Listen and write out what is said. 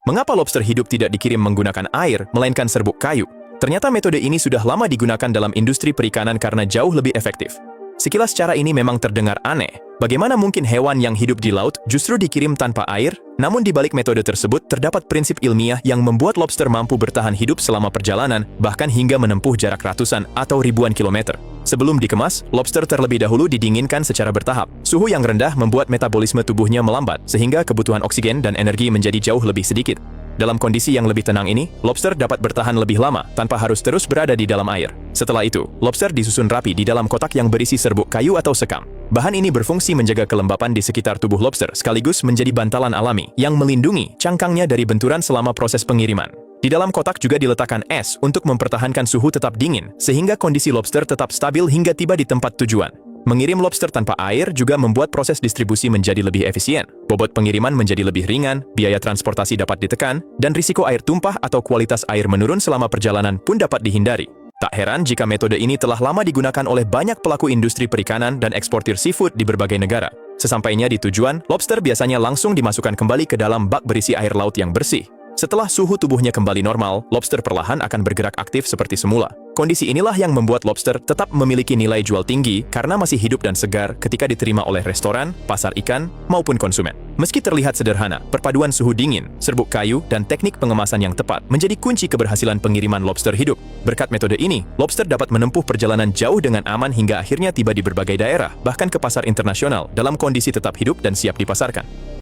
Mengapa lobster hidup tidak dikirim menggunakan air, melainkan serbuk kayu? Ternyata metode ini sudah lama digunakan dalam industri perikanan karena jauh lebih efektif. Sekilas cara ini memang terdengar aneh. Bagaimana mungkin hewan yang hidup di laut justru dikirim tanpa air? Namun di balik metode tersebut terdapat prinsip ilmiah yang membuat lobster mampu bertahan hidup selama perjalanan, bahkan hingga menempuh jarak ratusan atau ribuan kilometer. Sebelum dikemas, lobster terlebih dahulu didinginkan secara bertahap. Suhu yang rendah membuat metabolisme tubuhnya melambat, sehingga kebutuhan oksigen dan energi menjadi jauh lebih sedikit. Dalam kondisi yang lebih tenang ini, lobster dapat bertahan lebih lama tanpa harus terus berada di dalam air. Setelah itu, lobster disusun rapi di dalam kotak yang berisi serbuk kayu atau sekam. Bahan ini berfungsi menjaga kelembapan di sekitar tubuh lobster sekaligus menjadi bantalan alami yang melindungi cangkangnya dari benturan selama proses pengiriman. Di dalam kotak juga diletakkan es untuk mempertahankan suhu tetap dingin, sehingga kondisi lobster tetap stabil hingga tiba di tempat tujuan. Mengirim lobster tanpa air juga membuat proses distribusi menjadi lebih efisien. Bobot pengiriman menjadi lebih ringan, biaya transportasi dapat ditekan, dan risiko air tumpah atau kualitas air menurun selama perjalanan pun dapat dihindari. Tak heran jika metode ini telah lama digunakan oleh banyak pelaku industri perikanan dan eksportir seafood di berbagai negara. Sesampainya di tujuan, lobster biasanya langsung dimasukkan kembali ke dalam bak berisi air laut yang bersih. Setelah suhu tubuhnya kembali normal, lobster perlahan akan bergerak aktif seperti semula. Kondisi inilah yang membuat lobster tetap memiliki nilai jual tinggi karena masih hidup dan segar ketika diterima oleh restoran, pasar ikan, maupun konsumen. Meski terlihat sederhana, perpaduan suhu dingin, serbuk kayu, dan teknik pengemasan yang tepat menjadi kunci keberhasilan pengiriman lobster hidup. Berkat metode ini, lobster dapat menempuh perjalanan jauh dengan aman hingga akhirnya tiba di berbagai daerah, bahkan ke pasar internasional dalam kondisi tetap hidup dan siap dipasarkan.